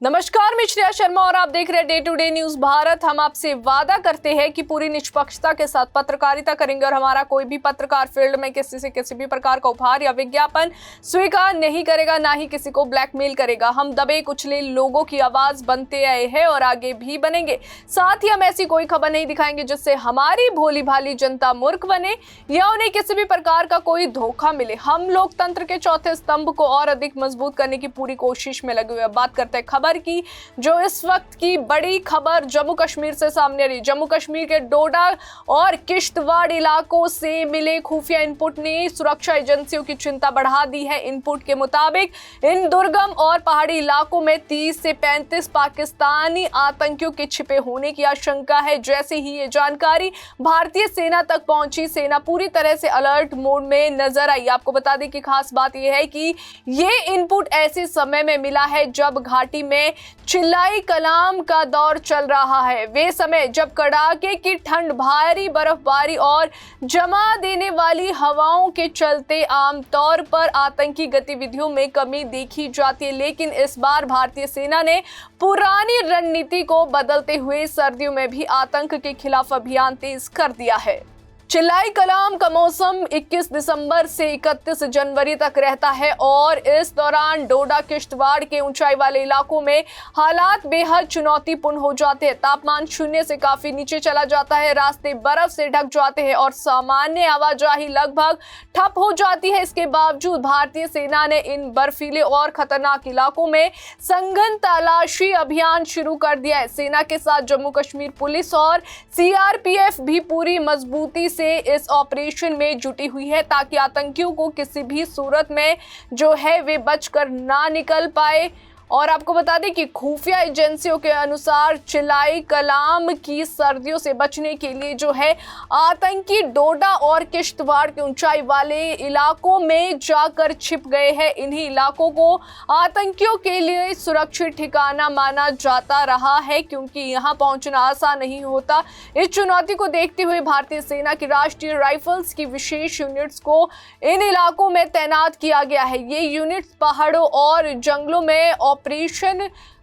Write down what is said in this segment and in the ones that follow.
नमस्कार, मैं श्रेया शर्मा और आप देख रहे हैं day to day news Bharat. हम आपसे वादा करते हैं कि पूरी निष्पक्षता के साथ पत्रकारिता करेंगे और हमारा कोई भी पत्रकार फील्ड में किसी से किसी भी प्रकार का उपहार या विज्ञापन स्वीकार नहीं करेगा, ना ही किसी को ब्लैकमेल करेगा। हम दबे कुचले लोगों की आवाज बनते आए हैं और आगे भी बनेंगे। साथ ही हम ऐसी कोई खबर नहीं दिखाएंगे जिससे हमारी भोली भाली जनता मूर्ख बने या उन्हें किसी भी प्रकार का कोई धोखा मिले। हम लोकतंत्र के चौथे स्तंभ को और अधिक मजबूत करने की पूरी कोशिश में लगे हुए। बात करते हैं खबर की, जो इस वक्त की बड़ी खबर जम्मू कश्मीर से सामने आ रही। जम्मू कश्मीर के डोडा और किश्तवाड़ इलाकों से मिले खुफिया इनपुट ने सुरक्षा एजेंसियों की चिंता बढ़ा दी है। इनपुट के मुताबिक इन दुर्गम और पहाड़ी इलाकों में 30 से 35 पाकिस्तानी आतंकियों के छिपे होने की आशंका है। जैसे ही ये जानकारी भारतीय सेना तक पहुंची, सेना पूरी तरह से अलर्ट मोड में नजर आई। आपको बता दें कि खास बात यह है कि ये इनपुट ऐसे समय में मिला है जब घाटी में चिल्लाई कलाम का दौर चल रहा है। वे समय जब कड़ाके की ठंड, भारी बर्फबारी और जमा देने वाली हवाओं के चलते आमतौर पर आतंकी गतिविधियों में कमी देखी जाती है। लेकिन इस बार भारतीय सेना ने पुरानी रणनीति को बदलते हुए सर्दियों में भी आतंक के खिलाफ अभियान तेज कर दिया है। चिल्लाई कलाम का मौसम 21 दिसंबर से 31 जनवरी तक रहता है और इस दौरान डोडा किश्तवाड़ के ऊंचाई वाले इलाकों में हालात बेहद चुनौतीपूर्ण हो जाते हैं। तापमान शून्य से काफी नीचे चला जाता है, रास्ते बर्फ से ढक जाते हैं और सामान्य आवाजाही लगभग ठप हो जाती है। इसके बावजूद भारतीय सेना ने इन बर्फीले और खतरनाक इलाकों में सघन तलाशी अभियान शुरू कर दिया है। सेना के साथ जम्मू कश्मीर पुलिस और सीआरपीएफ भी पूरी मजबूती से इस ऑपरेशन में जुटी हुई है ताकि आतंकियों को किसी भी सूरत में जो है वे बचकर ना निकल पाए। और आपको बता दें कि खुफिया एजेंसियों के अनुसार चिल्लाई कलाम की सर्दियों से बचने के लिए जो है आतंकी डोडा और किश्तवाड़ के ऊंचाई वाले इलाकों में जाकर छिप गए हैं। इन्हीं इलाकों को आतंकियों के लिए सुरक्षित ठिकाना माना जाता रहा है क्योंकि यहाँ पहुंचना आसान नहीं होता। इस चुनौती को देखते हुए भारतीय सेना की राष्ट्रीय राइफल्स की विशेष यूनिट्स को इन इलाकों में तैनात किया गया है। ये यूनिट्स पहाड़ों और जंगलों में ऑपरेशन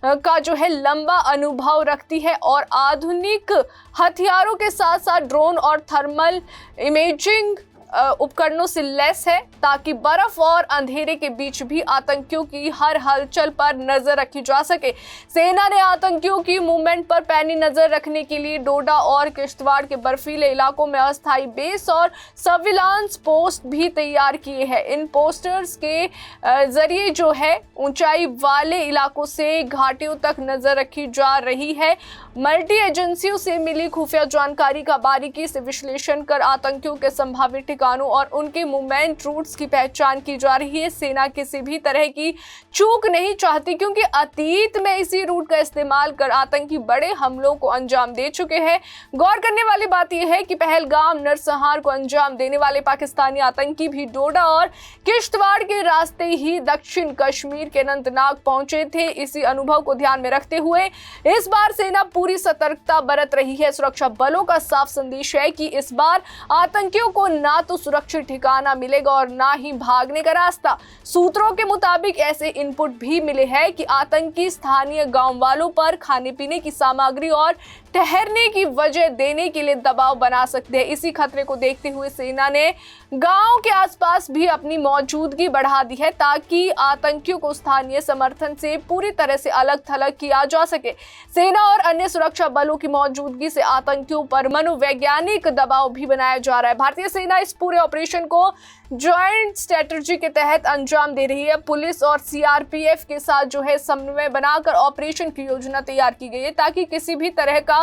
का जो है लंबा अनुभव रखती है और आधुनिक हथियारों के साथ साथ ड्रोन और थर्मल इमेजिंग उपकरणों से लैस है ताकि बर्फ और अंधेरे के बीच भी आतंकियों की हर हलचल पर नजर रखी जा सके। सेना ने आतंकियों की मूवमेंट पर पैनी नजर रखने के लिए डोडा और किश्तवाड़ के बर्फीले इलाकों में अस्थायी बेस और सर्विलांस पोस्ट भी तैयार किए हैं। इन पोस्टर्स के जरिए जो है ऊंचाई वाले इलाकों से घाटियों तक नजर रखी जा रही है। मल्टी एजेंसियों से मिली खुफिया जानकारी का बारीकी से विश्लेषण कर आतंकियों के संभावित ठिकानों और उनके मूवमेंट रूट्स की पहचान की जा रही है। सेना किसी भी तरह की चूक नहीं चाहती क्योंकि अतीत में इसी रूट का इस्तेमाल कर आतंकी बड़े हमलों को अंजाम दे चुके हैं। गौर करने वाली बात यह है कि पहलगाम नरसंहार को अंजाम देने वाले पाकिस्तानी आतंकी भी डोडा और किश्तवाड़ के रास्ते ही दक्षिण कश्मीर के अनंतनाग पहुंचे थे। इसी अनुभव को ध्यान में रखते हुए इस बार सेना पूरी सतर्कता बरत रही है। सुरक्षा बलों का साफ संदेश है कि इस बार आतंकियों को ना तो सुरक्षित ठिकाना मिलेगा और ना ही भागने का रास्ता। सूत्रों के मुताबिक ऐसे इनपुट भी मिले हैं कि आतंकी स्थानीय गांव वालों पर खाने पीने की सामग्री और ठहरने की वजह देने के लिए दबाव बना सकते हैं। इसी खतरे को देखते हुए सेना ने गांव के आसपास भी अपनी मौजूदगी बढ़ा दी है ताकि आतंकियों को स्थानीय समर्थन से पूरी तरह से अलग थलग किया जा सके। सेना और अन्य सुरक्षा बलों की मौजूदगी से आतंकियों पर मनोवैज्ञानिक दबाव भी बनाया जा रहा है। भारतीय सेना इस पूरे ऑपरेशन को ज्वाइंट स्ट्रेटजी के तहत अंजाम दे रही है। पुलिस और सीआरपीएफ के साथ जो है समन्वय बनाकर ऑपरेशन की योजना तैयार की गई है ताकि किसी भी तरह का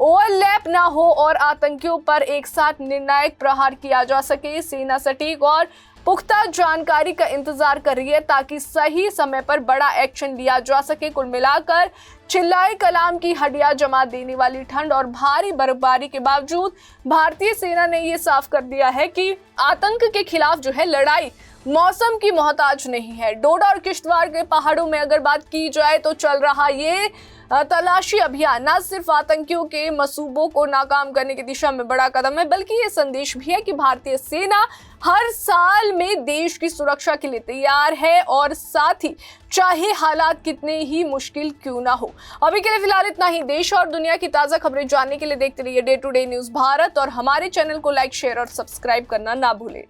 ओवरलैप ना हो और आतंकियों पर एक साथ निर्णायक प्रहार किया जा सके। सेना सटीक और पुख्ता जानकारी का इंतजार कर रही है ताकि सही समय पर बड़ा एक्शन लिया जा सके। कुल मिलाकर चिल्लाई कलाम की हड्डियां जमा देने वाली ठंड और भारी बर्फबारी के बावजूद भारतीय सेना ने यह साफ कर दिया है कि आतंक के खिलाफ जो है लड़ाई मौसम की मोहताज नहीं है। डोडा और किश्तवाड़ के पहाड़ों में अगर बात की जाए तो चल रहा ये तलाशी अभियान न सिर्फ आतंकियों के मंसूबों को नाकाम करने की दिशा में बड़ा कदम है, बल्कि ये संदेश भी है कि भारतीय सेना हर साल में देश की सुरक्षा के लिए तैयार है, और साथ ही चाहे हालात कितने ही मुश्किल क्यों ना हो। अभी के लिए फिलहाल इतना ही। देश और दुनिया की ताजा खबरें जानने के लिए देखते रहिए day to day news Bharat, और हमारे चैनल को लाइक, शेयर और सब्सक्राइब करना ना भूलें।